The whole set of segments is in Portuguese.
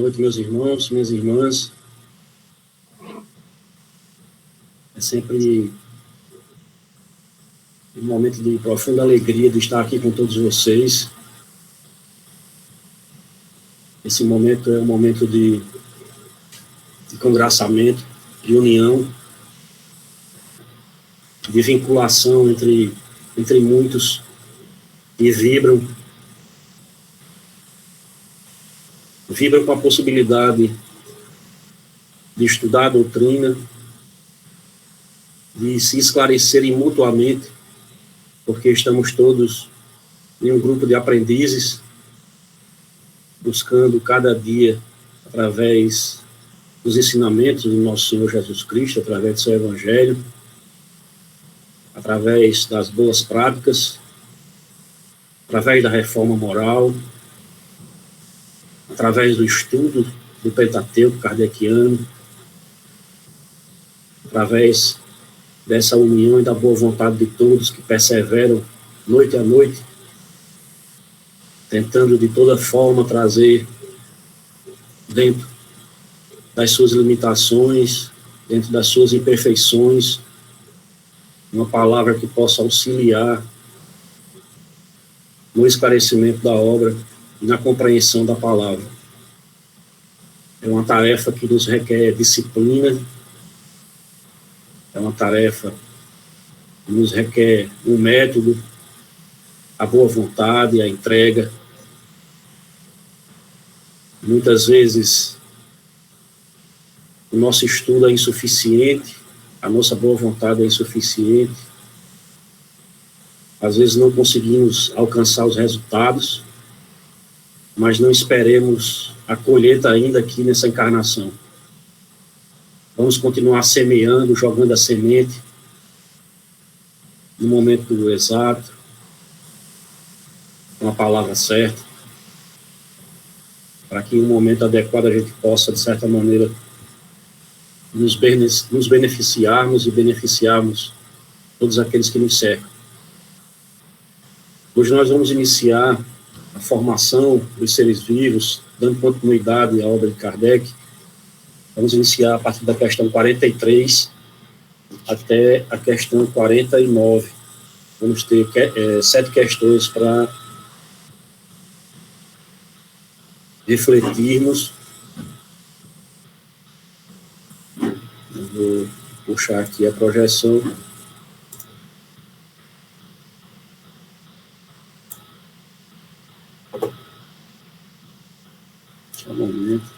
noite, meus irmãos, minhas irmãs. É sempre um momento de profunda alegria de estar aqui com todos vocês. Esse momento é um momento de congraçamento, de união, de vinculação entre muitos que vibram com a possibilidade de estudar a doutrina, de se esclarecerem mutuamente, porque estamos todos em um grupo de aprendizes, buscando cada dia, através dos ensinamentos do nosso Senhor Jesus Cristo, através do seu Evangelho, através das boas práticas, através da reforma moral, através do estudo do Pentateuco kardeciano, através dessa união e da boa vontade de todos que perseveram noite a noite, tentando de toda forma trazer dentro das suas limitações, dentro das suas imperfeições, uma palavra que possa auxiliar no esclarecimento da obra e na compreensão da palavra. É uma tarefa que nos requer disciplina, é uma tarefa que nos requer um método, a boa vontade, a entrega. Muitas vezes o nosso estudo é insuficiente, a nossa boa vontade é insuficiente. Às vezes não conseguimos alcançar os resultados, mas não esperemos a colheita ainda aqui nessa encarnação. Vamos continuar semeando, jogando a semente no momento exato, com a palavra certa, para que em um momento adequado a gente possa, de certa maneira, nos beneficiarmos e beneficiarmos todos aqueles que nos cercam. Hoje nós vamos iniciar a formação dos seres vivos, dando continuidade à obra de Kardec. Vamos iniciar a partir da questão 43 até a questão 49. Vamos ter 7 questões para refletirmos. Eu vou puxar aqui a projeção. Só um momento.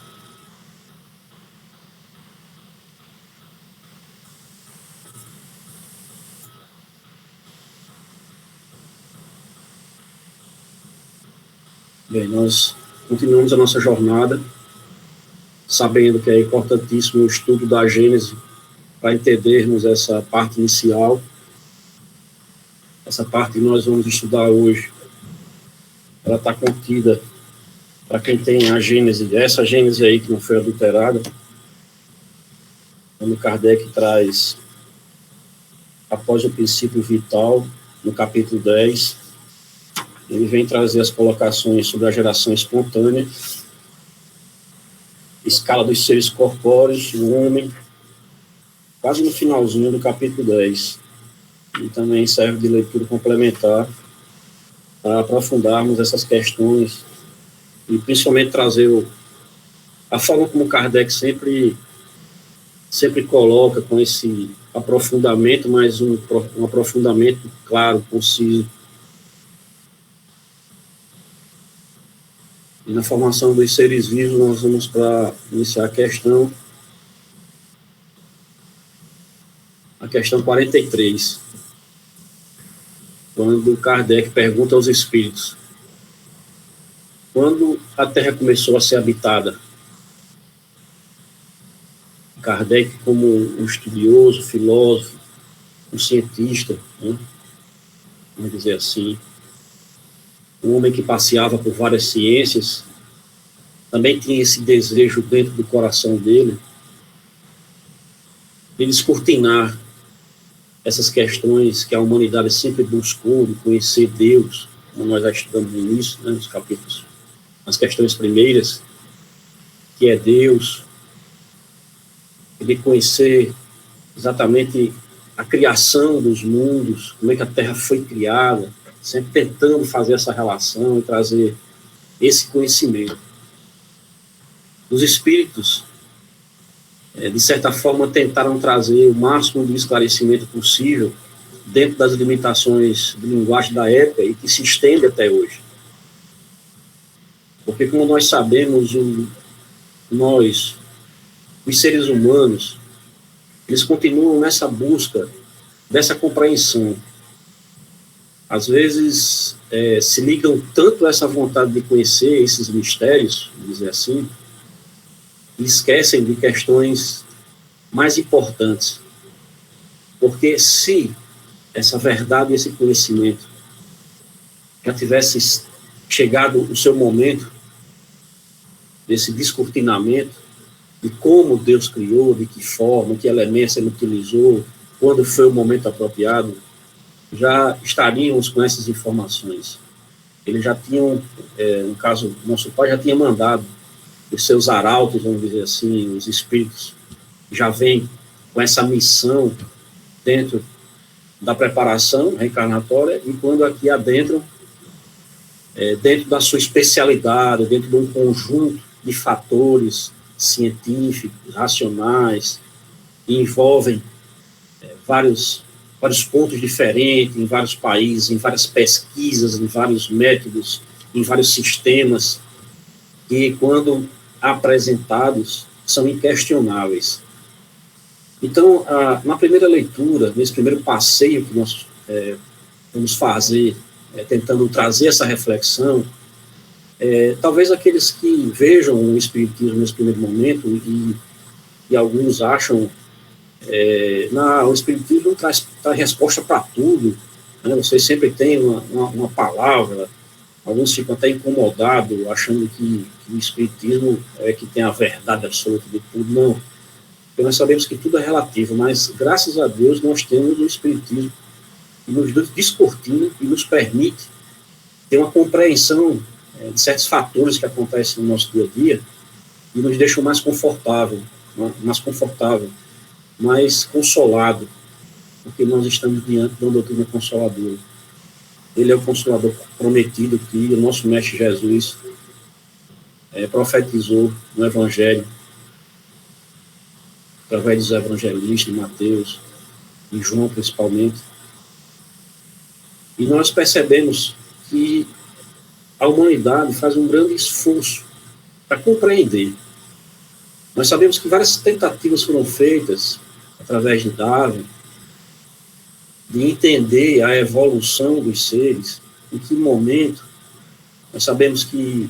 Bem, nós continuamos a nossa jornada, sabendo que é importantíssimo o estudo da Gênese para entendermos essa parte inicial. Essa parte que nós vamos estudar hoje, ela está contida, para quem tem a Gênese, essa Gênese aí que não foi adulterada, quando Kardec traz, após o princípio vital, no capítulo 10, ele vem trazer as colocações sobre a geração espontânea, escala dos seres corpóreos, o homem, quase no finalzinho do capítulo 10. E também serve de leitura complementar para aprofundarmos essas questões e principalmente trazer a forma como Kardec sempre coloca com esse aprofundamento, mas um aprofundamento claro, conciso. E na formação dos seres vivos, nós vamos para iniciar a questão 43, quando Kardec pergunta aos espíritos: quando a Terra começou a ser habitada? Kardec, como um estudioso, filósofo, um cientista, né? Vamos dizer assim, um homem que passeava por várias ciências, também tinha esse desejo dentro do coração dele de descortinar essas questões que a humanidade sempre buscou, de conhecer Deus, como nós já estudamos no início, né, nos capítulos, nas questões primeiras. que é Deus, querer conhecer exatamente a criação dos mundos, como é que a Terra foi criada, sempre tentando fazer essa relação e trazer esse conhecimento. Os espíritos, de certa forma, tentaram trazer o máximo de esclarecimento possível dentro das limitações de linguagem da época e que se estende até hoje. Porque, como nós sabemos, os seres humanos, eles continuam nessa busca dessa compreensão. Às vezes, se ligam tanto a essa vontade de conhecer esses mistérios, vamos dizer assim, e esquecem de questões mais importantes. Porque se essa verdade, esse conhecimento já tivesse chegado o seu momento desse descortinamento, de como Deus criou, de que forma, que elementos ele utilizou, quando foi o momento apropriado, já estaríamos com essas informações. Eles já tinham, no caso, nosso pai já tinha mandado os seus arautos, vamos dizer assim, os espíritos, já vêm com essa missão dentro da preparação reencarnatória, e quando aqui adentram, dentro da sua especialidade, dentro de um conjunto de fatores científicos, racionais, e envolvem vários pontos diferentes, em vários países, em várias pesquisas, em vários métodos, em vários sistemas, que, quando apresentados, são inquestionáveis. Então, na primeira leitura, nesse primeiro passeio que nós vamos fazer, tentando trazer essa reflexão, talvez aqueles que vejam o Espiritismo nesse primeiro momento, e alguns acham, o Espiritismo traz resposta para tudo, né? Vocês sempre têm uma palavra, alguns ficam até incomodados, achando que o Espiritismo é que tem a verdade absoluta de tudo. Não, porque nós sabemos que tudo é relativo, mas graças a Deus nós temos o Espiritismo que nos descortina e nos permite ter uma compreensão de certos fatores que acontecem no nosso dia a dia e nos deixam mais confortável, mais consolado, porque nós estamos diante de uma doutrina consoladora. Ele é o Consolador prometido que o nosso Mestre Jesus profetizou no Evangelho, através dos evangelistas, de Mateus e João principalmente. E nós percebemos que a humanidade faz um grande esforço para compreender. Nós sabemos que várias tentativas foram feitas, através de Darwin, de entender a evolução dos seres, em que momento. Nós sabemos que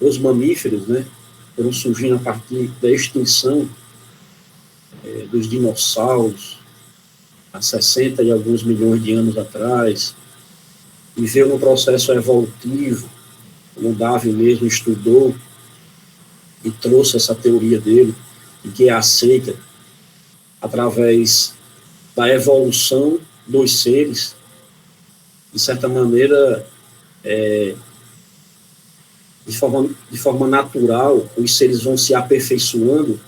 os mamíferos, né, foram surgindo a partir da extinção dos dinossauros, há 60 e alguns milhões de anos atrás, e veio no processo evolutivo, como Darwin mesmo estudou e trouxe essa teoria dele, e que é aceita através da evolução dos seres, de certa maneira, de forma natural, os seres vão se aperfeiçoando,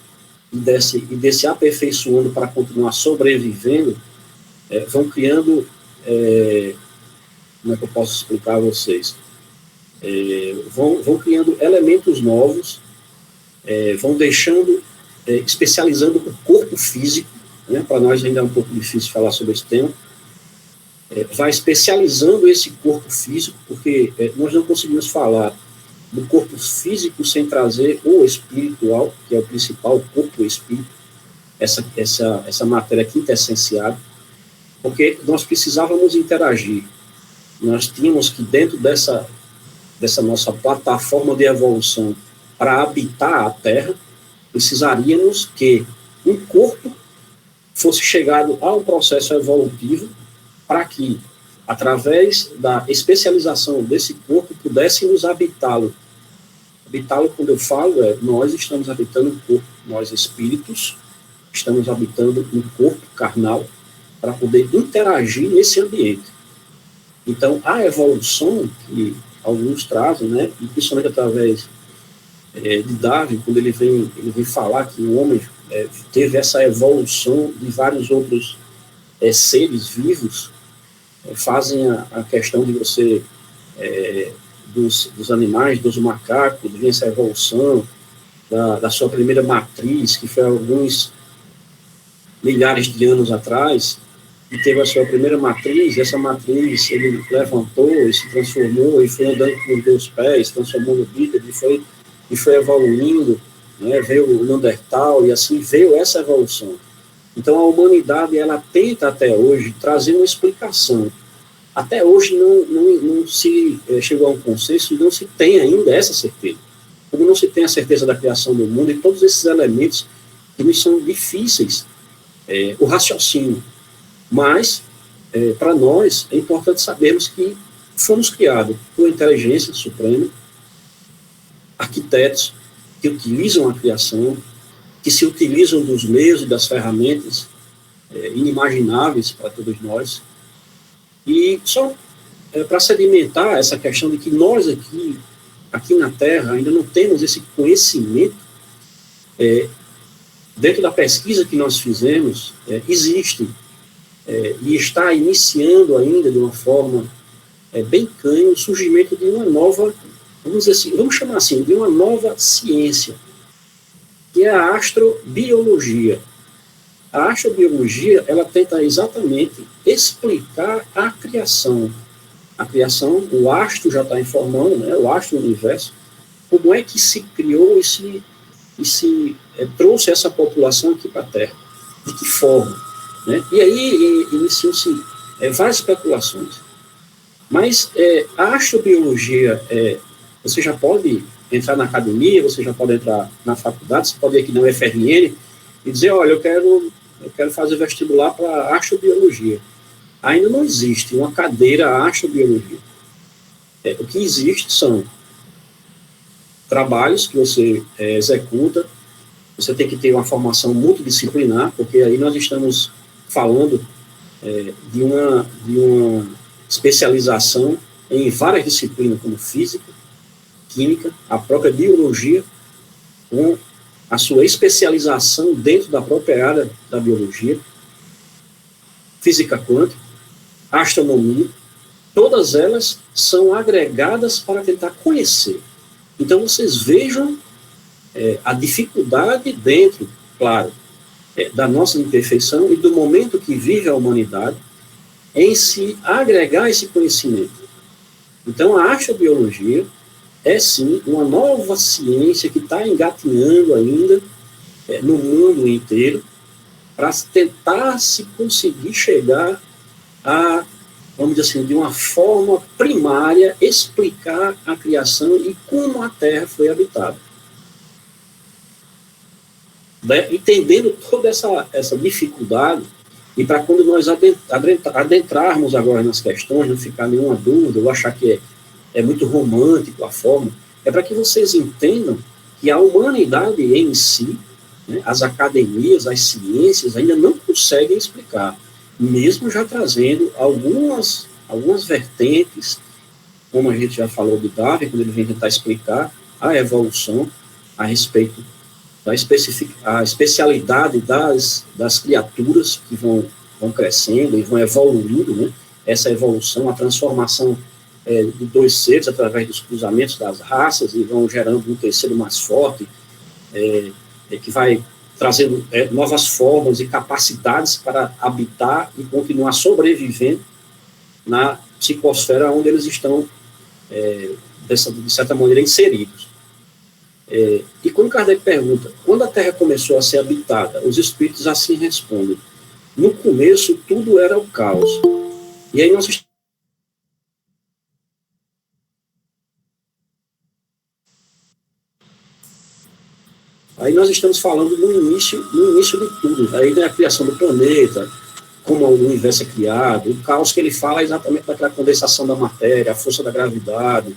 e desse aperfeiçoando para continuar sobrevivendo, vão criando, como é que eu posso explicar a vocês? Vão criando elementos novos, vão deixando, especializando o corpo físico, né? Para nós ainda é um pouco difícil falar sobre esse tema, vai especializando esse corpo físico, porque nós não conseguimos falar do corpo físico sem trazer o espiritual, que é o principal, o corpo e o espírito, essa matéria quintessencial, porque nós precisávamos interagir. Nós tínhamos que, dentro dessa nossa plataforma de evolução, para habitar a Terra, precisaríamos que um corpo fosse chegado ao processo evolutivo para que, através da especialização desse corpo, pudéssemos habitá-lo. Habitá-lo, quando eu falo, nós estamos habitando um corpo, nós espíritos estamos habitando um corpo carnal para poder interagir nesse ambiente. Então, a evolução que alguns trazem, né, e principalmente através de Darwin, quando ele vem falar que o homem teve essa evolução de vários outros seres vivos, fazem a questão de você, dos animais, dos macacos, vem essa evolução da sua primeira matriz, que foi alguns milhares de anos atrás, e teve a sua primeira matriz, e essa matriz ele levantou e se transformou, e foi andando com 2 pés, transformou no bípede, e foi evoluindo, né, veio o Neandertal, e assim veio essa evolução. Então a humanidade, ela tenta até hoje trazer uma explicação. Até hoje não se chegou a um consenso, e não se tem ainda essa certeza. Como não se tem a certeza da criação do mundo, e todos esses elementos que nos são difíceis, o raciocínio. Mas, para nós, é importante sabermos que fomos criados por inteligência suprema, arquitetos que utilizam a criação, que se utilizam dos meios e das ferramentas inimagináveis para todos nós. E só para sedimentar essa questão de que nós aqui na Terra ainda não temos esse conhecimento, dentro da pesquisa que nós fizemos, existe e está iniciando ainda de uma forma bem canha o surgimento de uma nova, vamos dizer assim, vamos chamar assim, de uma nova ciência, que é a astrobiologia. A astrobiologia, ela tenta exatamente explicar a criação. A criação, o astro já está informando, né, o astro do universo, como é que se criou e se trouxe essa população aqui para a Terra, de que forma, né? E aí iniciam-se várias especulações. Mas a astrobiologia, você já pode entrar na academia, você já pode entrar na faculdade, você pode ir aqui na UFRN e dizer, olha, eu quero fazer vestibular para astrobiologia. Ainda não existe uma cadeira astrobiologia. O que existe são trabalhos que você executa, você tem que ter uma formação multidisciplinar, porque aí nós estamos falando de uma especialização em várias disciplinas, como física, química, a própria biologia, com a sua especialização dentro da própria área da biologia, física quântica, astronomia, todas elas são agregadas para tentar conhecer. Então, vocês vejam a dificuldade dentro, claro, da nossa imperfeição e do momento que vive a humanidade em se agregar esse conhecimento. Então, a astrobiologia é, sim, uma nova ciência que está engatinhando ainda no mundo inteiro para tentar se conseguir chegar a, vamos dizer assim, de uma forma primária, explicar a criação e como a Terra foi habitada. Entendendo toda essa dificuldade, e para quando nós adentrarmos agora nas questões, não ficar nenhuma dúvida, ou achar que é muito romântico a forma, é para que vocês entendam que a humanidade em si, né, as academias, as ciências, ainda não conseguem explicar, mesmo já trazendo algumas vertentes, como a gente já falou de Darwin, quando ele vem tentar explicar a evolução a respeito da especialidade das criaturas que vão crescendo e vão evoluindo, né? Essa evolução, a transformação de 2 seres através dos cruzamentos das raças e vão gerando um terceiro mais forte, que vai trazendo novas formas e capacidades para habitar e continuar sobrevivendo na psicosfera onde eles estão, de certa maneira, inseridos. E quando Kardec pergunta, quando a Terra começou a ser habitada, os espíritos assim respondem, no começo tudo era o caos. E aí nós estamos falando no início de tudo, aí da criação do planeta, como o universo é criado, o caos que ele fala é exatamente daquela condensação da matéria, a força da gravidade,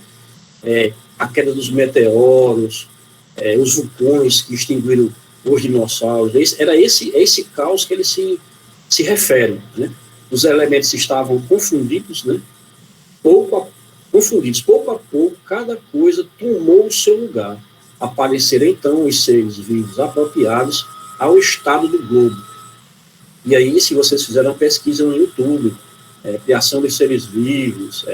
a queda dos meteoros, os vulcões que extinguiram os dinossauros. Era esse caos que ele se refere, né? Os elementos estavam confundidos, né? Pouco a pouco, cada coisa tomou o seu lugar. aparecerão então os seres vivos apropriados ao estado do globo. E aí, se vocês fizerem uma pesquisa no YouTube, criação dos seres vivos,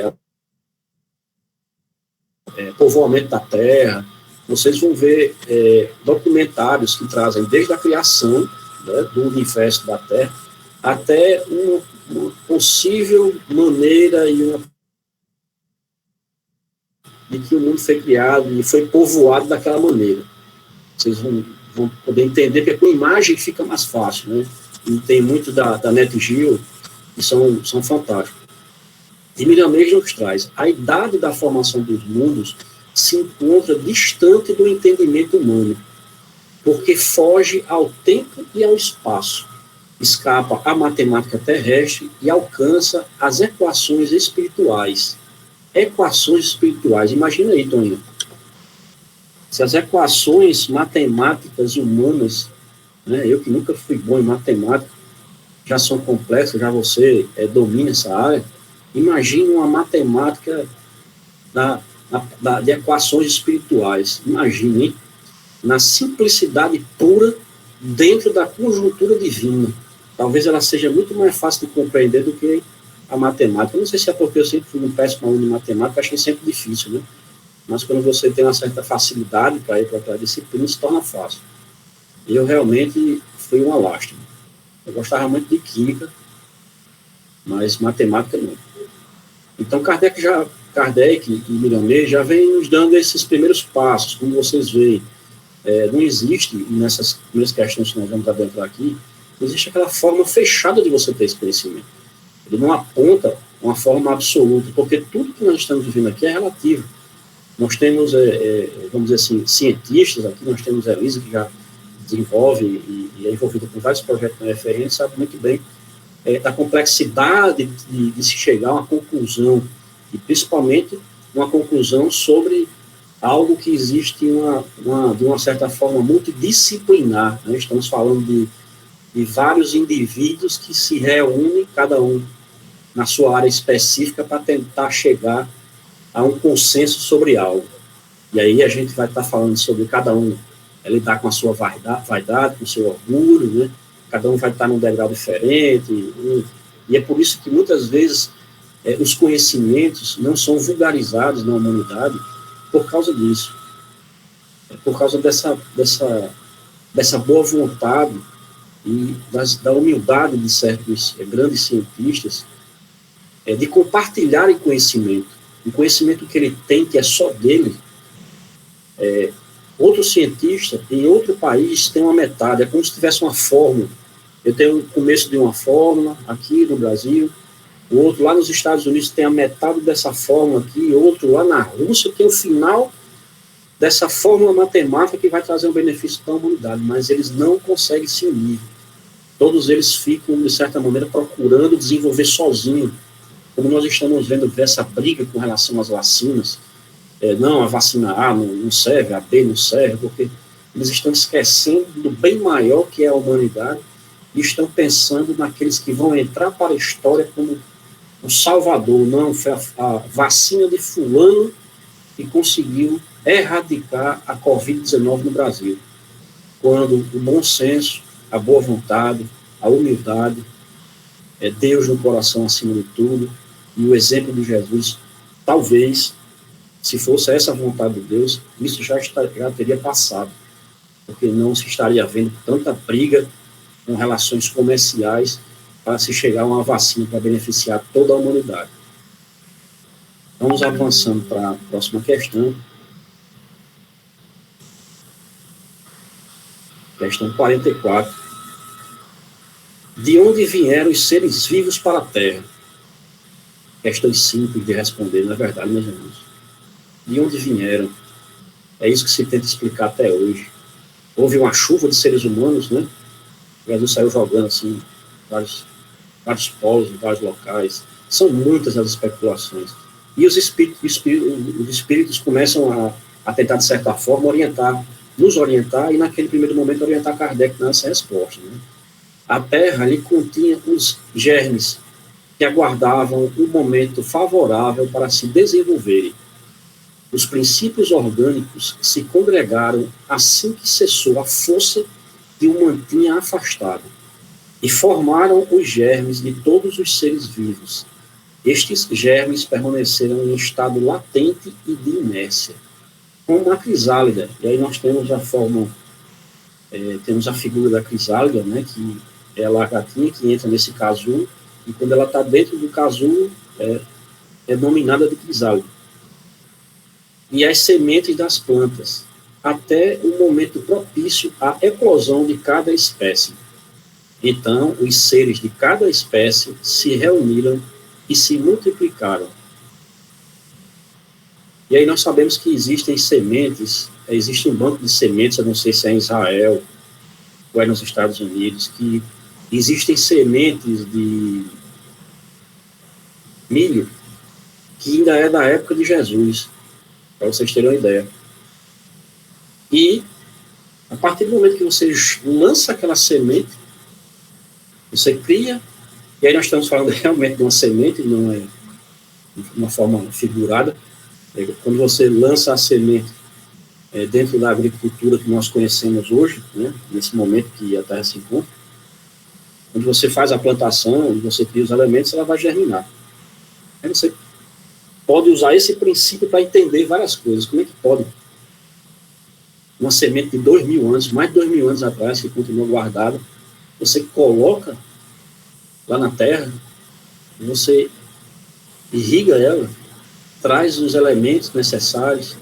povoamento da Terra, vocês vão ver documentários que trazem desde a criação, né, do universo da Terra até uma possível maneira de que o mundo foi criado e foi povoado daquela maneira. Vocês vão poder entender, porque com imagem fica mais fácil, né? E tem muito da NetGeo que são fantásticos. E Miramês nos traz: a idade da formação dos mundos se encontra distante do entendimento humano, porque foge ao tempo e ao espaço, escapa à matemática terrestre e alcança as equações espirituais. Equações espirituais, imagina aí, Toninho, se as equações matemáticas humanas, né, eu que nunca fui bom em matemática, já são complexas, já você domina essa área, imagine uma matemática de equações espirituais, imagine, na simplicidade pura dentro da conjuntura divina. Talvez ela seja muito mais fácil de compreender do que a matemática. Eu não sei se é porque eu sempre fui um péssimo aluno de matemática, achei sempre difícil, né? Mas quando você tem uma certa facilidade para ir para aquela disciplina, se torna fácil. E eu realmente fui uma lástima. Eu gostava muito de química, mas matemática não. Então Kardec e Miramês já vem nos dando esses primeiros passos, como vocês veem. Não existe, nessas primeiras questões que nós vamos adentrar aqui, não existe aquela forma fechada de você ter esse conhecimento. Ele não aponta uma forma absoluta, porque tudo que nós estamos vivendo aqui é relativo. Nós temos, vamos dizer assim, cientistas aqui, nós temos a Elisa, que já desenvolve e é envolvida com vários projetos na UFRN, sabe muito bem da complexidade de se chegar a uma conclusão, e principalmente uma conclusão sobre algo que existe de uma certa forma multidisciplinar, né? Estamos falando de vários indivíduos que se reúnem, cada um na sua área específica, para tentar chegar a um consenso sobre algo. E aí a gente vai estar falando sobre cada um lidar com a sua vaidade, com o seu orgulho, né? Cada um vai estar num degrau diferente, e é por isso que muitas vezes os conhecimentos não são vulgarizados na humanidade por causa disso. Por causa dessa boa vontade e da humildade de certos grandes cientistas de compartilharem conhecimento. O conhecimento que ele tem, que é só dele, outro cientista em outro país tem uma metade, é como se tivesse uma fórmula. Eu tenho o começo de uma fórmula aqui no Brasil, o outro lá nos Estados Unidos tem a metade dessa fórmula aqui, outro lá na Rússia tem o final dessa fórmula matemática que vai trazer um benefício para a humanidade, mas eles não conseguem se unir. Todos eles ficam, de certa maneira, procurando desenvolver sozinho, como nós estamos vendo essa briga com relação às vacinas. Não, a vacina A não serve, a B não serve, porque eles estão esquecendo do bem maior que é a humanidade e estão pensando naqueles que vão entrar para a história como o salvador. Não, foi a vacina de fulano que conseguiu erradicar a Covid-19 no Brasil. Quando o bom senso, a boa vontade, a humildade, Deus no coração acima de tudo, e o exemplo de Jesus, talvez, se fosse essa vontade de Deus, isso já teria passado, porque não se estaria vendo tanta briga com relações comerciais para se chegar a uma vacina para beneficiar toda a humanidade. Vamos avançando para a próxima questão. Questão 44. De onde vieram os seres vivos para a Terra? Questões simples de responder, não é verdade, meus irmãos? De onde vieram? É isso que se tenta explicar até hoje. Houve uma chuva de seres humanos, né? O Brasil saiu jogando assim, vários polos, vários locais. São muitas as especulações. E os espíritos começam a tentar, de certa forma, nos orientar, e naquele primeiro momento orientar Kardec nessa resposta. Né? A Terra ali continha os germes que aguardavam um momento favorável para se desenvolverem. os princípios orgânicos se congregaram assim que cessou a força que o mantinha afastado, e formaram os germes de todos os seres vivos. Estes germes permaneceram em estado latente e de inércia, como a crisálida. E aí nós temos a forma, temos a figura da crisálida, né, que é a lagartinha que entra nesse casulo, e quando ela está dentro do casulo, é denominada de crisálida. E as sementes das plantas, até o momento propício à eclosão de cada espécie. Então, os seres de cada espécie se reuniram e se multiplicaram. E aí nós sabemos que existem sementes, existe um banco de sementes, eu não sei se é em Israel ou é nos Estados Unidos, que existem sementes de milho que ainda é da época de Jesus, para vocês terem uma ideia. E, a partir do momento que você lança aquela semente, você cria, e aí nós estamos falando realmente de uma semente, não é de uma forma figurada. Quando você lança a semente dentro da agricultura que nós conhecemos hoje, né, nesse momento que a terra se encontra, quando você faz a plantação, e você cria os elementos, ela vai germinar. Aí você pode usar esse princípio para entender várias coisas. Como é que pode uma semente de 2.000 anos, mais de 2.000 anos atrás, que continua guardada, você coloca lá na terra, você irriga ela, traz os elementos necessários,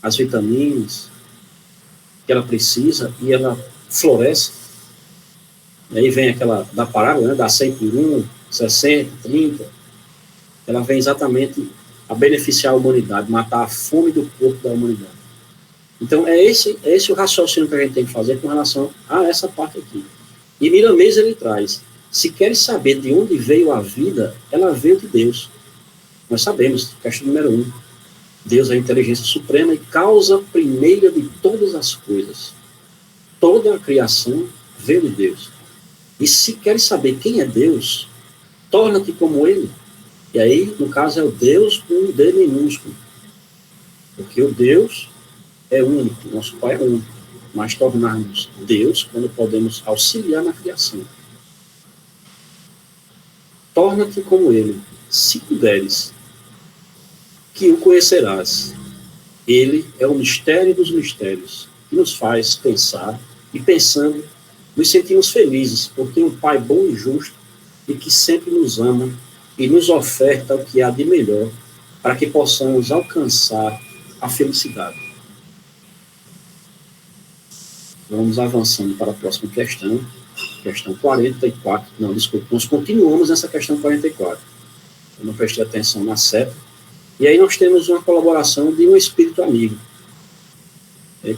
as vitaminas que ela precisa, e ela floresce. E aí vem aquela da parábola, né, dá 100 por 1, 60, 30. Ela vem exatamente a beneficiar a humanidade, matar a fome do corpo da humanidade. Então, é esse o raciocínio que a gente tem que fazer com relação a essa parte aqui. E Miramês, ele traz, se queres saber de onde veio a vida, ela veio de Deus. Nós sabemos, questão número 1, Deus é a inteligência suprema e causa primeira de todas as coisas. Toda a criação veio de Deus. E se queres saber quem é Deus, torna-te como Ele. E aí, no caso, é o Deus com um D minúsculo. Porque o Deus é único, nosso Pai é único. Mas tornarmos Deus quando podemos auxiliar na criação. Torna-te como Ele, se puderes, que o conhecerás. Ele é o mistério dos mistérios, que nos faz pensar, e pensando, nos sentimos felizes, porque tem um Pai bom e justo, e que sempre nos ama, e nos oferta o que há de melhor, para que possamos alcançar a felicidade. Vamos avançando para a próxima questão 44. Não, desculpa, nós continuamos nessa questão 44. Eu não prestei atenção na seta. E aí nós temos uma colaboração de um espírito amigo.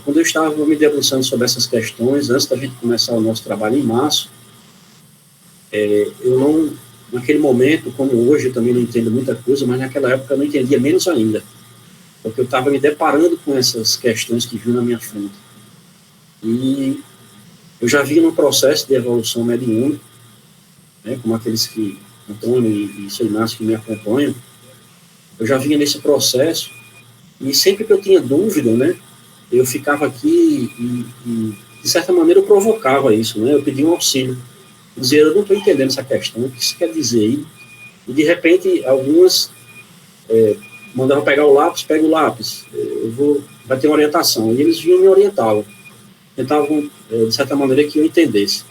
Quando eu estava me debruçando sobre essas questões, antes da gente começar o nosso trabalho em março, eu não, naquele momento, como hoje, eu também não entendo muita coisa, mas naquela época eu não entendia menos ainda, porque eu estava me deparando com essas questões que vinham na minha frente. E eu já vi num processo de evolução mediúnica, né, como aqueles que, Antônio e seu Inácio, que me acompanham, eu já vinha nesse processo, e sempre que eu tinha dúvida, né, eu ficava aqui e de certa maneira, eu provocava isso, né, eu pedia um auxílio. Eu dizia, eu não estou entendendo essa questão, o que isso quer dizer aí? E, de repente, algumas mandavam pegar o lápis, pega o lápis, vai ter uma orientação. E eles vinham me orientavam, tentavam, de certa maneira, que eu entendesse.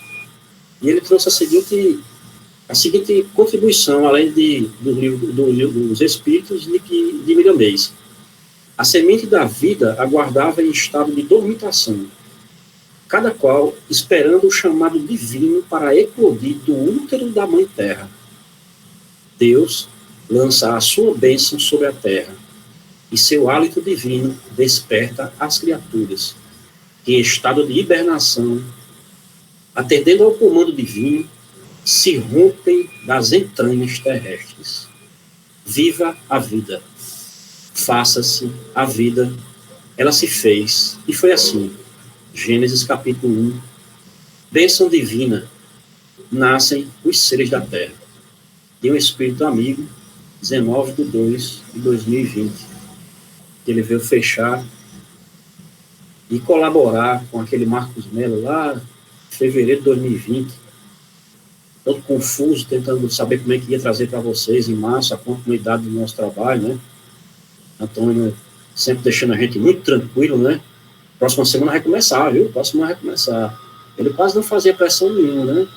E ele trouxe a seguinte contribuição, além do livro dos Espíritos, de Miramês. A semente da vida aguardava em estado de dormitação, cada qual esperando o chamado divino para eclodir do útero da Mãe Terra. Deus lança a sua bênção sobre a terra, e seu hálito divino desperta as criaturas, que em estado de hibernação, atendendo ao comando divino, se rompem das entranhas terrestres. Viva a vida. Faça-se a vida. Ela se fez. E foi assim. Gênesis capítulo 1. Bênção divina. Nascem os seres da terra. E um espírito amigo, 19/2/2020. Ele veio fechar e colaborar com aquele Marcos Mello lá em fevereiro de 2020, todo confuso, tentando saber como é que ia trazer para vocês em março a continuidade do nosso trabalho, né? Antônio sempre deixando a gente muito tranquilo, né? Próxima semana vai começar, viu? Próxima vai começar. Ele quase não fazia pressão nenhuma, né?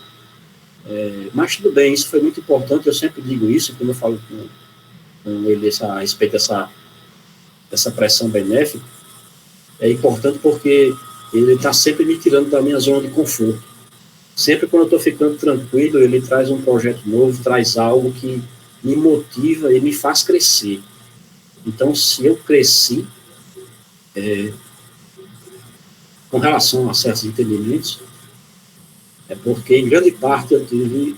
Mas tudo bem, isso foi muito importante, eu sempre digo isso, quando eu falo com ele a respeito dessa pressão benéfica, é importante porque ele está sempre me tirando da minha zona de conforto. Sempre quando eu estou ficando tranquilo, ele traz um projeto novo, traz algo que me motiva e me faz crescer. Então, se eu cresci com relação a certos entendimentos, é porque, em grande parte, eu tive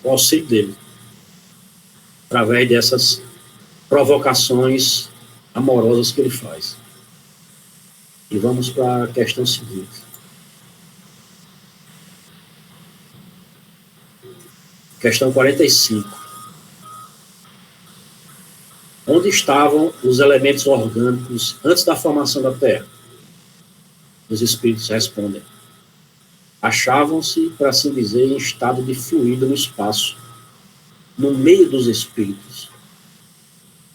o auxílio dele, através dessas provocações amorosas que ele faz. E vamos para a questão seguinte. Questão 45. Onde estavam os elementos orgânicos antes da formação da Terra? Os espíritos respondem. Achavam-se, por assim dizer, em estado de fluido no espaço, no meio dos espíritos,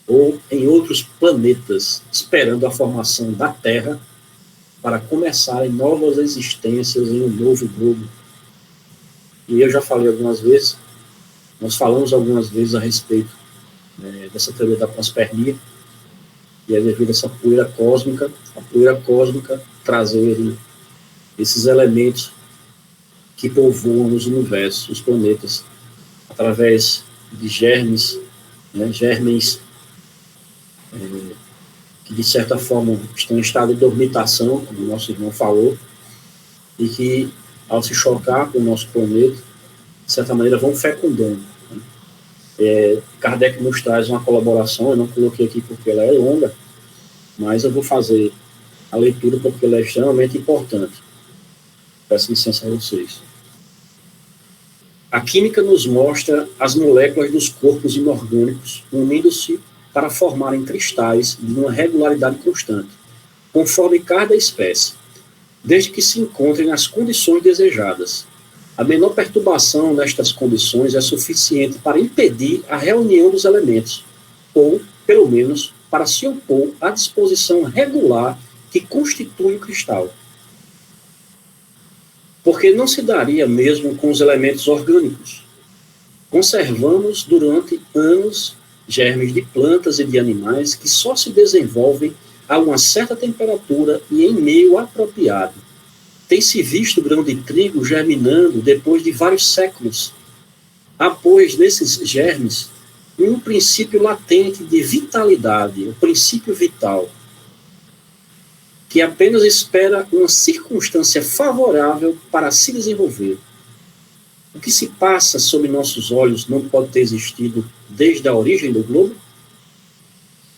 ou em outros planetas, esperando a formação da Terra para começarem novas existências em um novo globo. E eu já falei algumas vezes, nós falamos algumas vezes a respeito dessa teoria da panspermia, e é devido a essa poeira cósmica, trazer esses elementos que povoam os universos, os planetas, através de germes, germens que de certa forma estão em estado de dormitação, como o nosso irmão falou, e que ao se chocar com o nosso planeta, de certa maneira vão fecundando. Kardec nos traz uma colaboração, eu não coloquei aqui porque ela é longa, mas eu vou fazer a leitura porque ela é extremamente importante. Peço licença a vocês. A química nos mostra as moléculas dos corpos inorgânicos unindo-se para formarem cristais de uma regularidade constante, conforme cada espécie, desde que se encontrem nas condições desejadas. A menor perturbação nestas condições é suficiente para impedir a reunião dos elementos, ou, pelo menos, para se opor à disposição regular que constitui o cristal. Porque não se daria mesmo com os elementos orgânicos. Conservamos durante anos germes de plantas e de animais que só se desenvolvem a uma certa temperatura e em meio apropriado. Tem-se visto o grão de trigo germinando depois de vários séculos. Após nesses germes, um princípio latente de vitalidade, o princípio vital, que apenas espera uma circunstância favorável para se desenvolver. O que se passa sob nossos olhos não pode ter existido desde a origem do globo?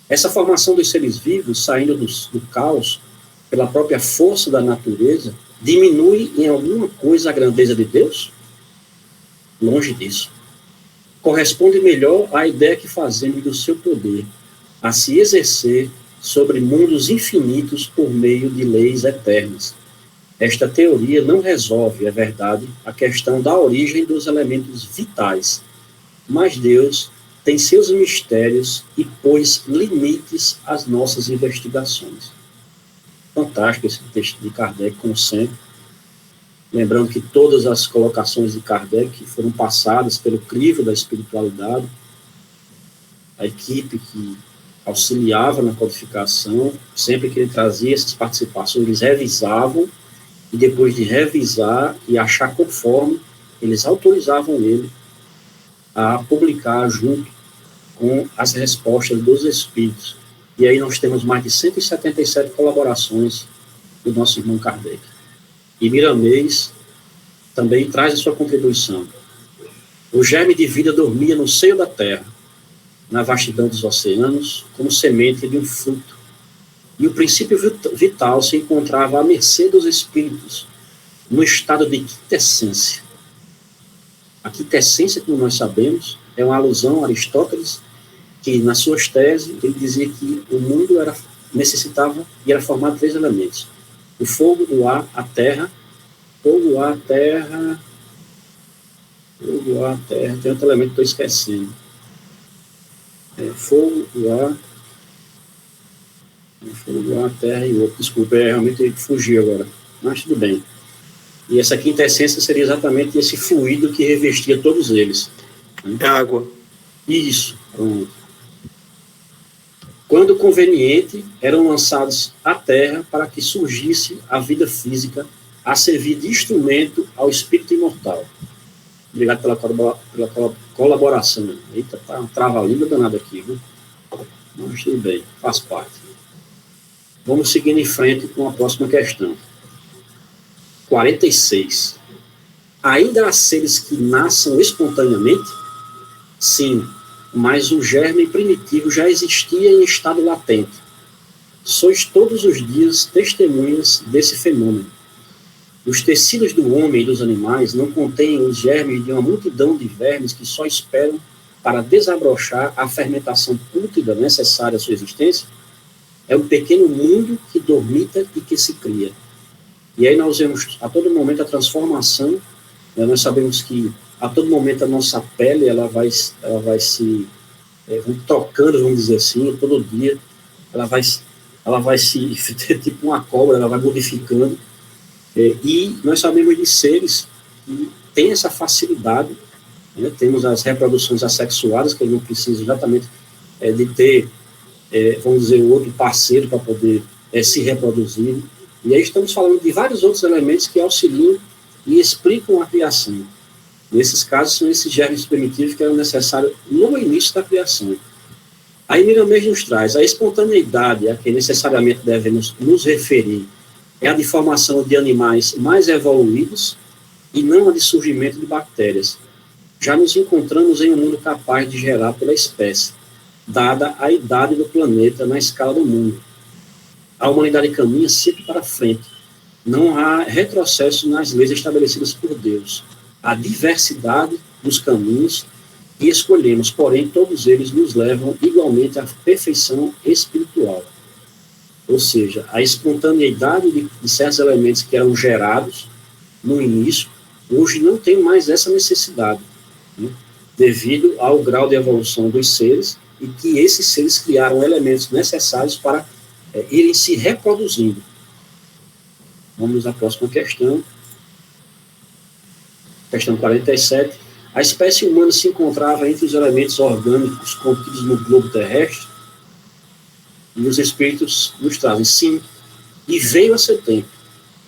Essa formação dos seres vivos, saindo do caos, pela própria força da natureza, diminui em alguma coisa a grandeza de Deus? Longe disso. Corresponde melhor à ideia que fazemos do seu poder, a se exercer sobre mundos infinitos por meio de leis eternas. Esta teoria não resolve, é verdade, a questão da origem dos elementos vitais, mas Deus tem seus mistérios e pôs limites às nossas investigações. Fantástico esse texto de Kardec, como sempre. Lembrando que todas as colocações de Kardec foram passadas pelo crivo da espiritualidade, a equipe que auxiliava na codificação, sempre que ele trazia essas participações, eles revisavam, e depois de revisar e achar conforme, eles autorizavam ele a publicar junto com as respostas dos espíritos. E aí nós temos mais de 177 colaborações do nosso irmão Kardec. E Miramês também traz a sua contribuição. O germe de vida dormia no seio da terra, na vastidão dos oceanos, como semente de um fruto. E o princípio vital se encontrava à mercê dos espíritos, no estado de quintessência. A quintessência, como nós sabemos, é uma alusão a Aristóteles, que nas suas teses ele dizia que o mundo necessitava e era formado de 3 elementos: o fogo, o ar, a terra. Fogo, ar, terra. Fogo, ar, terra. Tem outro elemento que estou esquecendo. Fogo, o ar. Fogo, o ar, terra e outro. Desculpa, realmente fugiu agora. Mas tudo bem. E essa quinta essência seria exatamente esse fluido que revestia todos eles. É água. Isso. Pronto. Quando conveniente, eram lançados à terra para que surgisse a vida física a servir de instrumento ao espírito imortal. Obrigado pela colaboração. Eita, tá uma trava-língua danada aqui, viu? Mas tudo bem, faz parte. Vamos seguindo em frente com a próxima questão. 46. Ainda há seres que nasçam espontaneamente? Sim, mas o germe primitivo já existia em estado latente. Sois todos os dias testemunhas desse fenômeno. Os tecidos do homem e dos animais não contêm os germes de uma multidão de vermes que só esperam para desabrochar a fermentação pútrida necessária à sua existência? É um pequeno mundo que dormita e que se cria. E aí nós vemos a todo momento a transformação, né? Nós sabemos que a todo momento a nossa pele ela vai se trocando, vamos dizer assim, todo dia ela vai se tipo uma cobra, ela vai modificando. E nós sabemos de seres que têm essa facilidade, né? Temos as reproduções assexuadas, que não precisam exatamente de ter, vamos dizer, outro parceiro para poder se reproduzir. E aí estamos falando de vários outros elementos que auxiliam e explicam a criação. Nesses casos, são esses germes primitivos que eram necessários no início da criação. Aí Miramês nos traz a espontaneidade a que necessariamente devemos nos referir é a de formação de animais mais evoluídos e não a de surgimento de bactérias. Já nos encontramos em um mundo capaz de gerar pela espécie, dada a idade do planeta na escala do mundo. A humanidade caminha sempre para frente. Não há retrocesso nas leis estabelecidas por Deus. Há diversidade dos caminhos e escolhemos, porém, todos eles nos levam igualmente à perfeição espiritual. Ou seja, a espontaneidade de certos elementos que eram gerados no início, hoje não tem mais essa necessidade, né? Devido ao grau de evolução dos seres e que esses seres criaram elementos necessários para irem se reproduzindo. Vamos à próxima questão. Questão 47. A espécie humana se encontrava entre os elementos orgânicos contidos no globo terrestre? E os espíritos nos trazem, sim, e veio a seu tempo.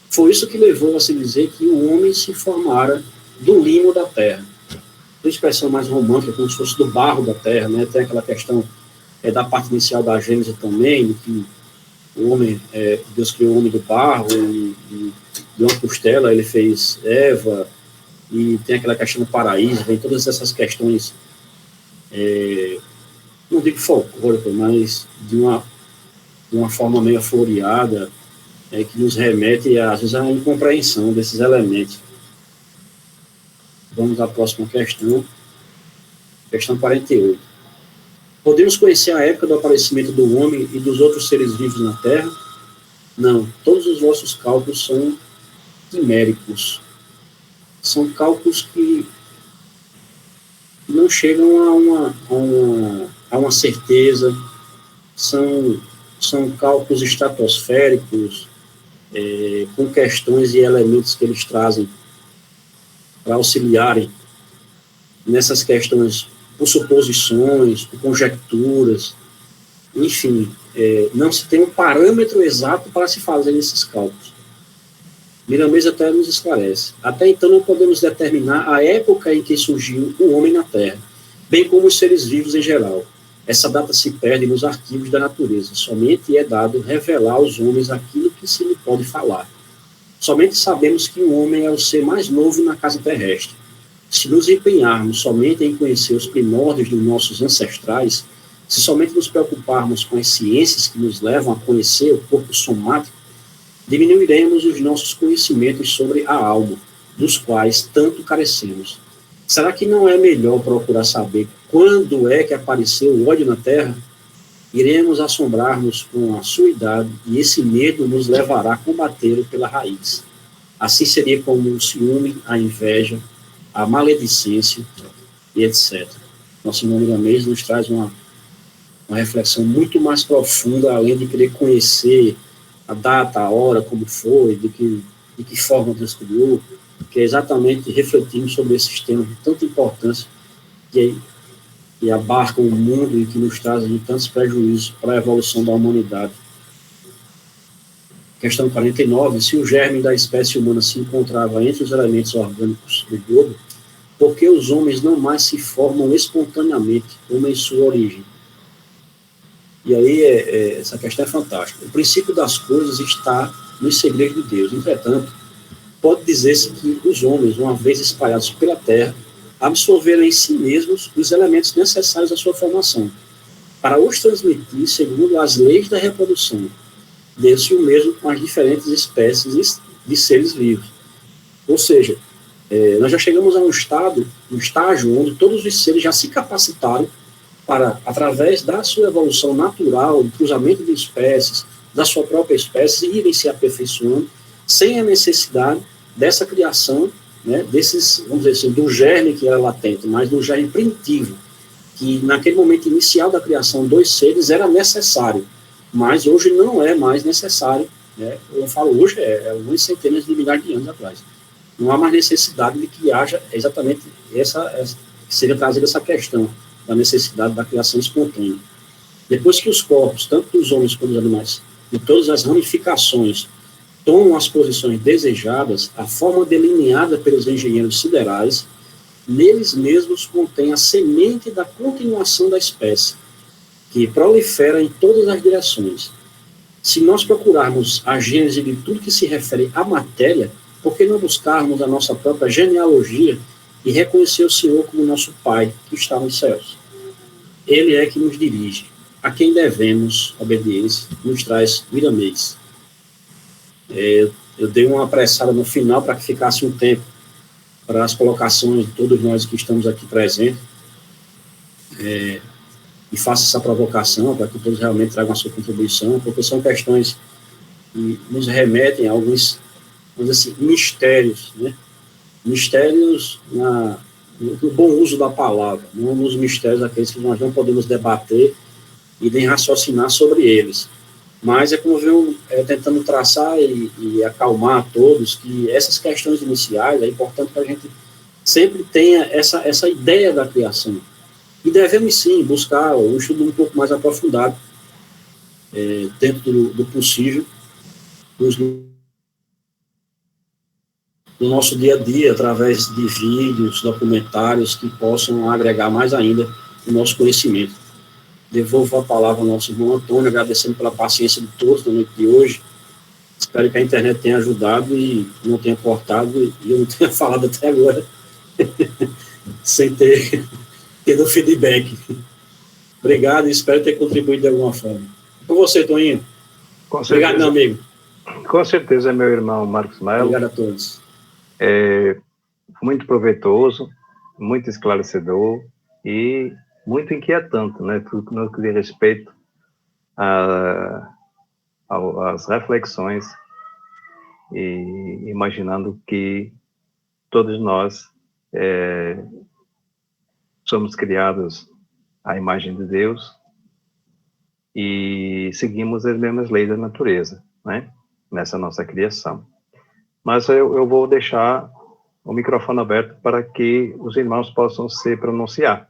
Foi isso que levou a se dizer que o homem se formara do limo da terra. Tem expressão mais romântica, como se fosse do barro da terra, né? Tem aquela questão da parte inicial da Gênesis também, de que o homem, Deus criou o homem do barro, e de uma costela ele fez Eva, e tem aquela questão do paraíso, vem todas essas questões, não digo folclórica, mas de uma forma meio floreada, que nos remete, às vezes, à incompreensão desses elementos. Vamos à próxima questão. Questão 48. Podemos conhecer a época do aparecimento do homem e dos outros seres vivos na Terra? Não. Todos os vossos cálculos são quiméricos. São cálculos que não chegam a uma certeza, são cálculos estratosféricos, com questões e elementos que eles trazem para auxiliarem nessas questões por suposições, por conjecturas, enfim, não se tem um parâmetro exato para se fazer esses cálculos. Miramês até nos esclarece. Até então não podemos determinar a época em que surgiu o homem na Terra, bem como os seres vivos em geral. Essa data se perde nos arquivos da natureza. Somente é dado revelar aos homens aquilo que se lhe pode falar. Somente sabemos que o homem é o ser mais novo na casa terrestre. Se nos empenharmos somente em conhecer os primórdios dos nossos ancestrais, se somente nos preocuparmos com as ciências que nos levam a conhecer o corpo somático, diminuiremos os nossos conhecimentos sobre a alma, dos quais tanto carecemos. Será que não é melhor procurar saber quando é que apareceu o ódio na terra, iremos assombrar-nos com a sua idade, e esse medo nos levará a combatê-lo pela raiz. Assim seria como o ciúme, a inveja, a maledicência e etc. Nosso irmão Miramês nos traz uma reflexão muito mais profunda, além de querer conhecer a data, a hora, como foi, de que forma transcurriu, que é exatamente refletirmos sobre esses temas de tanta importância que abarcam o mundo e que nos trazem tantos prejuízos para a evolução da humanidade. Questão 49. Se o germe da espécie humana se encontrava entre os elementos orgânicos do globo, por que os homens não mais se formam espontaneamente, como em sua origem? E aí, essa questão é fantástica. O princípio das coisas está nos segredos de Deus. Entretanto, pode dizer-se que os homens, uma vez espalhados pela terra, absorveram em si mesmos os elementos necessários à sua formação, para os transmitir segundo as leis da reprodução, desse o mesmo com as diferentes espécies de seres vivos. Ou seja, nós já chegamos a um estágio onde todos os seres já se capacitaram para, através da sua evolução natural, do cruzamento de espécies, da sua própria espécie, irem se aperfeiçoando, sem a necessidade dessa criação, né, desses, vamos dizer assim, do germe que era latente, mas do germe primitivo, que naquele momento inicial da criação dos seres era necessário, mas hoje não é mais necessário, né? Eu falo hoje, algumas centenas de milhares de anos atrás. Não há mais necessidade de que haja exatamente que seja trazida essa questão da necessidade da criação espontânea. Depois que os corpos, tanto dos homens como dos animais, de todas as ramificações, tomam as posições desejadas, a forma delineada pelos engenheiros siderais, neles mesmos contém a semente da continuação da espécie, que prolifera em todas as direções. Se nós procurarmos a gênese de tudo que se refere à matéria, por que não buscarmos a nossa própria genealogia e reconhecer o Senhor como nosso Pai, que está nos céus? Ele é que nos dirige, a quem devemos obediência, nos traz Miramês. Eu dei uma apressada no final para que ficasse um tempo para as colocações de todos nós que estamos aqui presentes, e faço essa provocação para que todos realmente tragam a sua contribuição, porque são questões que nos remetem a alguns, vamos dizer assim, mistérios, né? Mistérios no bom uso da palavra, não nos mistérios aqueles que nós não podemos debater e nem raciocinar sobre eles. Mas é como eu tentando traçar e acalmar a todos que essas questões iniciais é importante que a gente sempre tenha essa ideia da criação. E devemos, sim, buscar um estudo um pouco mais aprofundado, dentro do possível, no nosso dia a dia, através de vídeos, documentários que possam agregar mais ainda o nosso conhecimento. Devolvo a palavra ao nosso irmão Antônio, agradecendo pela paciência de todos na noite de hoje. Espero que a internet tenha ajudado e não tenha cortado, e eu não tenha falado até agora sem ter tido feedback. Obrigado e espero ter contribuído de alguma forma. Com você, Toninho. Obrigado, meu amigo. Com certeza, meu irmão Marcos Melo. Obrigado a todos. Muito proveitoso, muito esclarecedor e muito inquietante, né? Tudo no que diz respeito às reflexões e imaginando que todos nós somos criados à imagem de Deus e seguimos as mesmas leis da natureza, né? Nessa nossa criação. Mas eu vou deixar o microfone aberto para que os irmãos possam se pronunciar.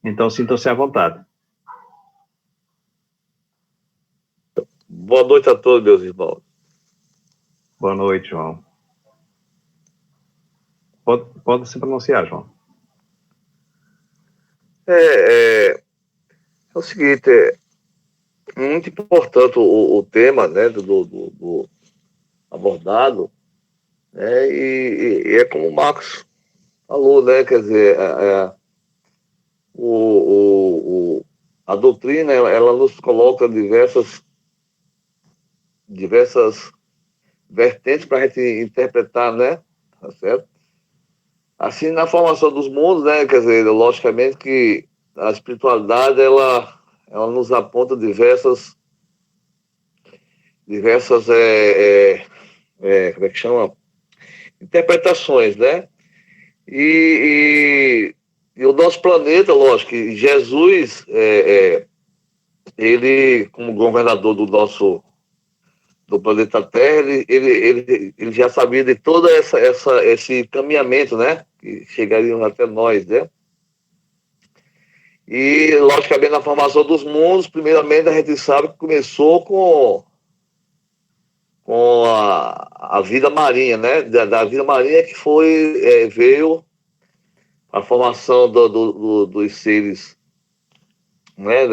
Então, sintam-se à vontade. Boa noite a todos, meus irmãos. Boa noite, João. Pode se pronunciar, João. É o seguinte, muito importante o tema, né, do abordado, né, e é como o Marcos falou, né, quer dizer, a doutrina, ela nos coloca diversas vertentes para a gente interpretar, né, tá certo? Assim, na formação dos mundos, né, quer dizer, logicamente que a espiritualidade, ela nos aponta diversas como é que chama? Interpretações, né? E o nosso planeta, lógico, que Jesus, ele, como governador do planeta Terra, ele já sabia de todo esse caminhamento, né? Que chegariam até nós, né? E, logicamente, na formação dos mundos, primeiramente, a gente sabe que começou com a vida marinha, né? Da vida marinha que veio a formação dos seres, né,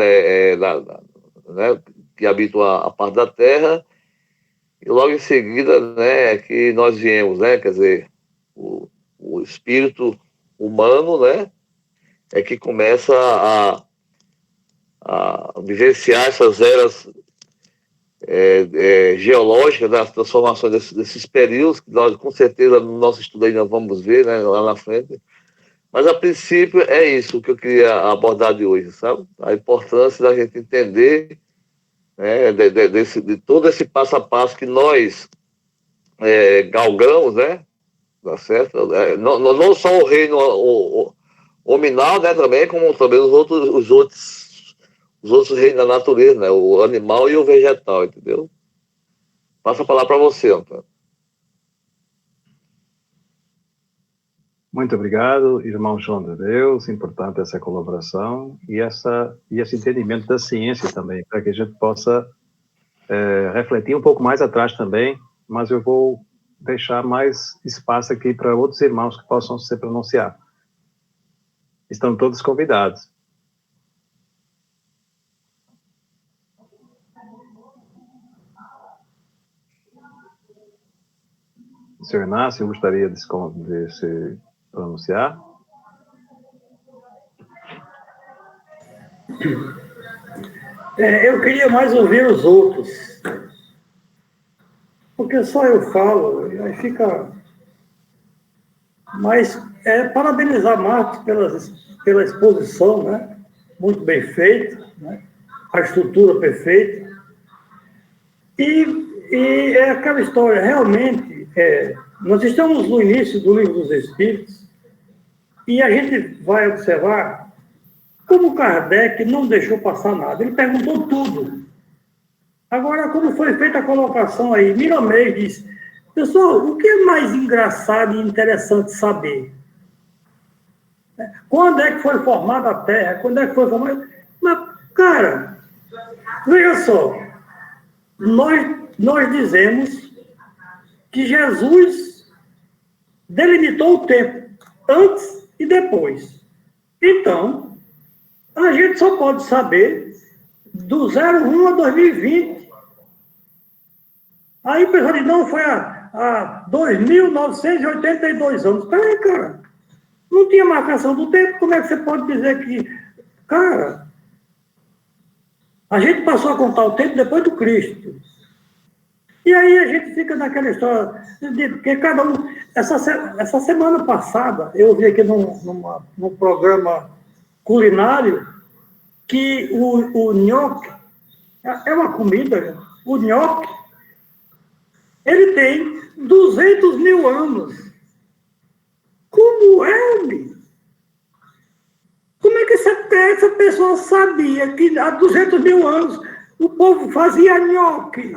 que habitam a parte da Terra, e logo em seguida, né, que nós viemos, né? Quer dizer, o espírito humano, né? É que começa a vivenciar essas eras geológicas, das transformações desses períodos, que nós, com certeza, no nosso estudo ainda vamos ver, né, lá na frente. Mas, a princípio, é isso que eu queria abordar de hoje, sabe? A importância da gente entender, né, de todo esse passo a passo que nós galgamos, né? Tá certo? Não só o reino hominal, né, também, como também os outros reinos da natureza, né? O animal e o vegetal, entendeu? Passo a palavra para você, Antônio. Muito obrigado, irmão João de Deus. Importante essa colaboração e esse entendimento da ciência também, para que a gente possa refletir um pouco mais atrás também, mas eu vou deixar mais espaço aqui para outros irmãos que possam se pronunciar. Estão todos convidados. O senhor Inácio gostaria de se pronunciar? Eu queria mais ouvir os outros, porque só eu falo, aí fica... Mas parabenizar Marcos pela exposição, né? Muito bem feita, né? A estrutura perfeita. E é aquela história, realmente, nós estamos no início do Livro dos Espíritos e a gente vai observar como Kardec não deixou passar nada. Ele perguntou tudo. Agora, como foi feita a colocação aí, Miramês diz: pessoal, o que é mais engraçado e interessante saber? Quando é que foi formada a Terra? Quando é que foi formada... Mas, cara, veja só, nós dizemos que Jesus delimitou o tempo, antes e depois. Então, a gente só pode saber do 01 a 2020. Aí o pessoal diz: não, foi há 2.982 anos. Peraí, cara, não tinha marcação do tempo, como é que você pode dizer que... Cara, a gente passou a contar o tempo depois do Cristo. E aí a gente fica naquela história, porque cada um... Essa semana passada, eu vi aqui num programa culinário que o nhoque é uma comida, o nhoque, ele tem 200 mil anos. Como é, homem? Como é que essa pessoa sabia que há 200 mil anos o povo fazia nhoque?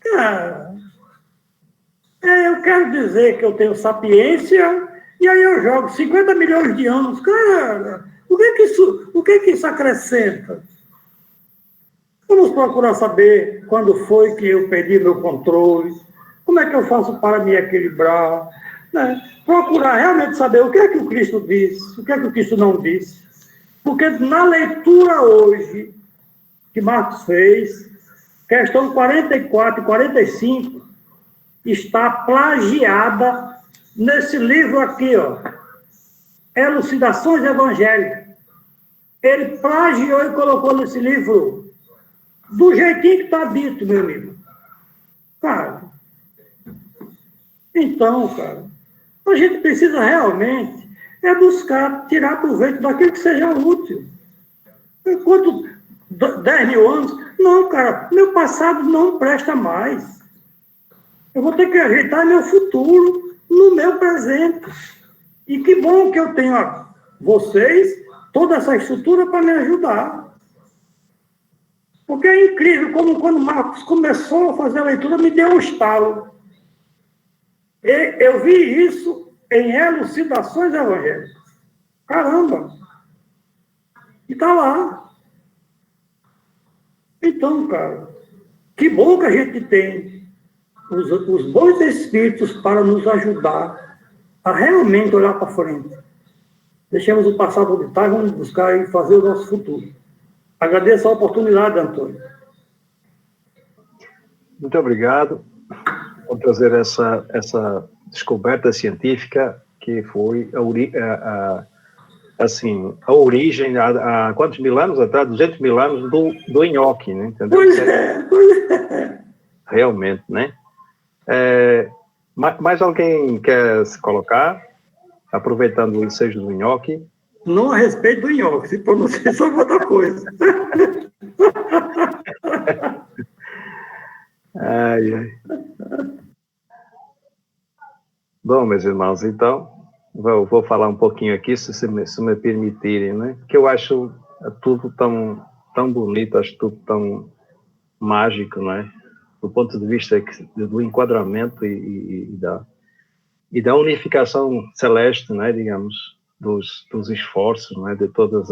Cara, eu quero dizer que eu tenho sapiência e aí eu jogo 50 milhões de anos. Cara, o que isso acrescenta? Vamos procurar saber quando foi que eu perdi meu controle, como é que eu faço para me equilibrar, né? Procurar realmente saber o que é que o Cristo disse, o que é que o Cristo não disse. Porque na leitura hoje que Marcos fez, questão 44 e 45, está plagiada nesse livro aqui, ó, Elucidações Evangélicas. Ele plagiou e colocou nesse livro do jeitinho que está dito, meu amigo. Cara, então, cara, A gente precisa realmente buscar tirar proveito daquilo que seja útil. Enquanto 10 mil anos, não, cara, meu passado não presta mais. Eu vou ter que ajeitar meu futuro no meu presente. E que bom que eu tenho vocês, toda essa estrutura para me ajudar. Porque é incrível como quando Marcos começou a fazer a leitura, me deu um estalo. Eu vi isso em Elucidações Evangélicas. Caramba! E está lá. Então, cara, que bom que a gente tem os bons espíritos para nos ajudar a realmente olhar para frente. Deixemos o passado de trás, vamos buscar e fazer o nosso futuro. Agradeço a oportunidade, Antônio. Muito obrigado por trazer essa descoberta científica que foi a origem, há quantos mil anos atrás? 200 mil anos do nhoque, né? Entendeu? Pois é. Realmente, né? Mais alguém quer se colocar, aproveitando o ensejo do nhoque? Não a respeito do nhoque, se pronuncia sobre outra coisa. Ai. Bom, meus irmãos, então, vou falar um pouquinho aqui, se me permitirem, né? Porque eu acho tudo tão bonito, acho tudo tão mágico, né? Do ponto de vista do enquadramento e da unificação celeste, né? Digamos, dos esforços, né? De todas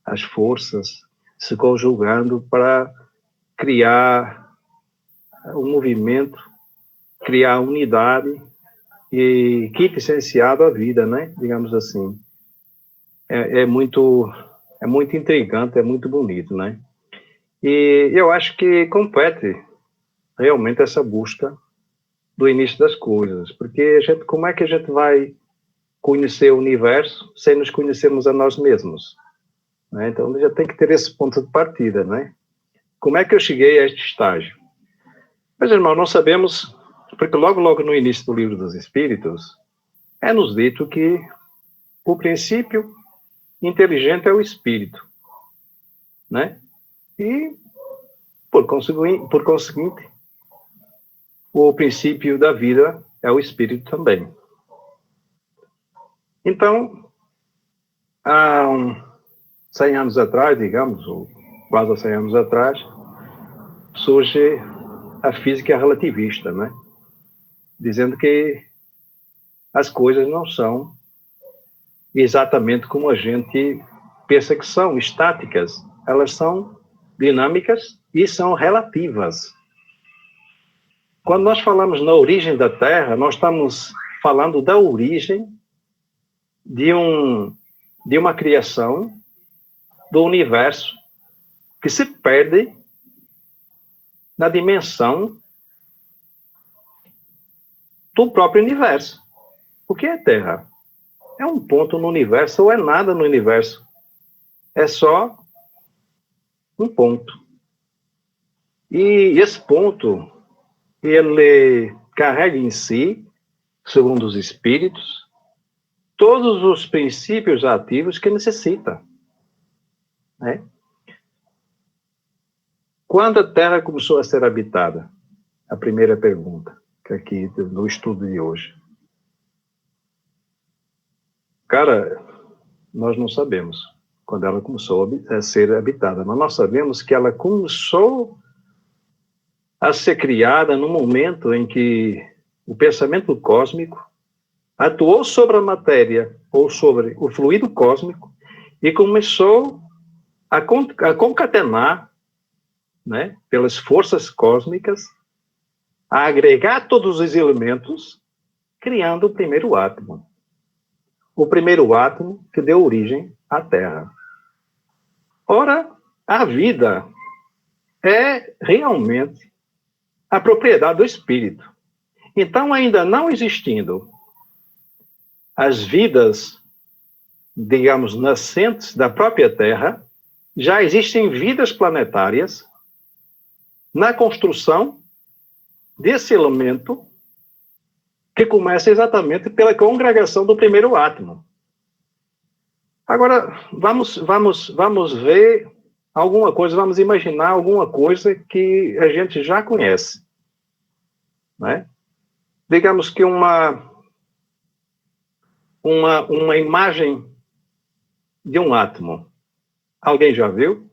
as forças se conjugando para criar um movimento, criar unidade e quintessenciado a vida, né? Digamos assim. É muito intrigante, é muito bonito, né? E eu acho que compete realmente essa busca do início das coisas, porque como é que a gente vai conhecer o universo sem nos conhecermos a nós mesmos? Né? Então, já tem que ter esse ponto de partida, né? Como é que eu cheguei a este estágio? Mas, irmão, não sabemos, porque logo no início do Livro dos Espíritos, é-nos dito que o princípio inteligente é o espírito, né? E, por conseguinte, o princípio da vida é o espírito também. Então, há 100 anos atrás, digamos, ou quase 100 anos atrás, surge a física relativista, né? Dizendo que as coisas não são exatamente como a gente pensa que são, estáticas. Elas são dinâmicas e são relativas. Quando nós falamos na origem da Terra, nós estamos falando da origem de uma criação do universo que se perde na dimensão do próprio universo. O que é Terra? É um ponto no universo ou é nada no universo? É só um ponto. E esse ponto, ele carrega em si, segundo os espíritos, todos os princípios ativos que necessita. Né? Quando a Terra começou a ser habitada? A primeira pergunta, que aqui no estudo de hoje. Cara, nós não sabemos quando ela começou a ser habitada, mas nós sabemos que ela começou a ser criada no momento em que o pensamento cósmico atuou sobre a matéria ou sobre o fluido cósmico e começou a concatenar, né, pelas forças cósmicas, a agregar todos os elementos, criando o primeiro átomo. O primeiro átomo que deu origem à Terra. Ora, a vida é realmente a propriedade do espírito. Então, ainda não existindo as vidas, digamos, nascentes da própria Terra, já existem vidas planetárias na construção desse elemento que começa exatamente pela congregação do primeiro átomo. Agora, vamos ver alguma coisa, vamos imaginar alguma coisa que a gente já conhece, né? Digamos que uma imagem de um átomo. Alguém já viu?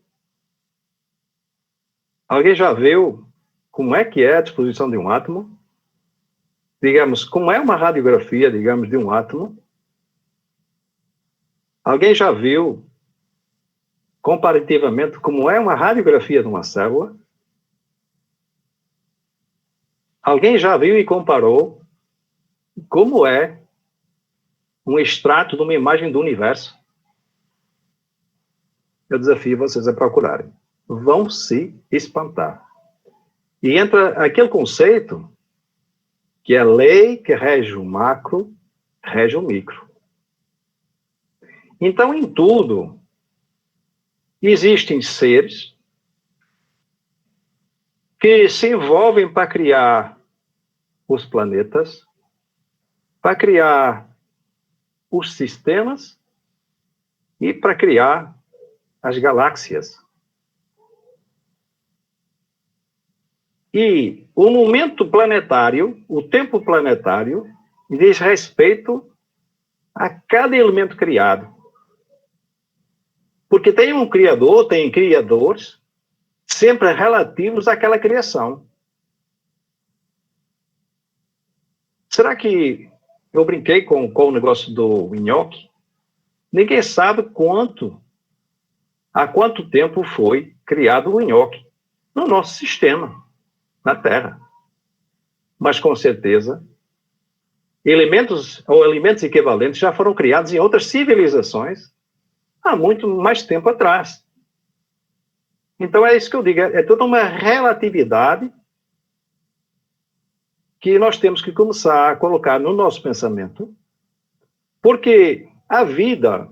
Alguém já viu como é que é a disposição de um átomo? Digamos, como é uma radiografia, digamos, de um átomo? Alguém já viu, comparativamente, como é uma radiografia de uma célula? Alguém já viu e comparou como é um extrato de uma imagem do universo? Eu desafio vocês a procurarem. Vão se espantar. E entra aquele conceito que é lei que rege o macro, rege o micro. Então, em tudo, existem seres que se envolvem para criar os planetas, para criar os sistemas e para criar as galáxias. E o momento planetário, o tempo planetário, diz respeito a cada elemento criado. Porque tem um criador, tem criadores, sempre relativos àquela criação. Será que eu brinquei com o negócio do nhoque? Ninguém sabe há quanto tempo foi criado o nhoque no nosso sistema, na Terra. Mas, com certeza, elementos equivalentes já foram criados em outras civilizações há muito mais tempo atrás. Então, é isso que eu digo, é toda uma relatividade que nós temos que começar a colocar no nosso pensamento, porque a vida,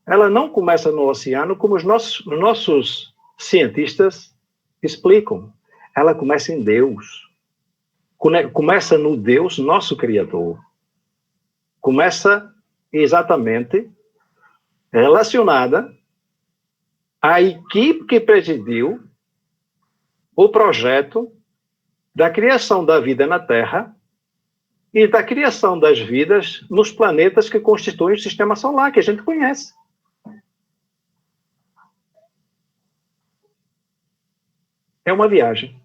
ela não começa no oceano como os nossos cientistas explicam. Ela começa em Deus. Começa no Deus, nosso Criador. Começa exatamente relacionada à equipe que presidiu o projeto da criação da vida na Terra e da criação das vidas nos planetas que constituem o Sistema Solar, que a gente conhece. É uma viagem.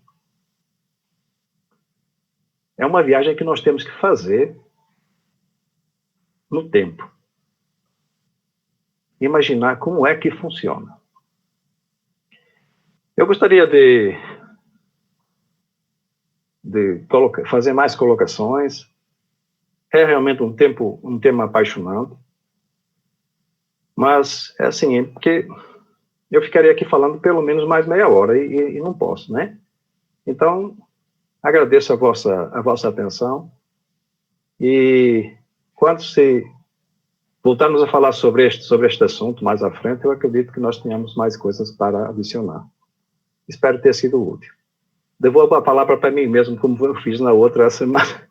É uma viagem que nós temos que fazer no tempo. Imaginar como é que funciona. Eu gostaria de fazer mais colocações. É realmente um tema apaixonante. Mas, é assim, porque eu ficaria aqui falando pelo menos mais meia hora e não posso, né? Então, agradeço a vossa atenção e quando voltarmos a falar sobre este assunto mais à frente, eu acredito que nós tenhamos mais coisas para adicionar. Espero ter sido útil. Devolvo a palavra para mim mesmo, como eu fiz na outra semana.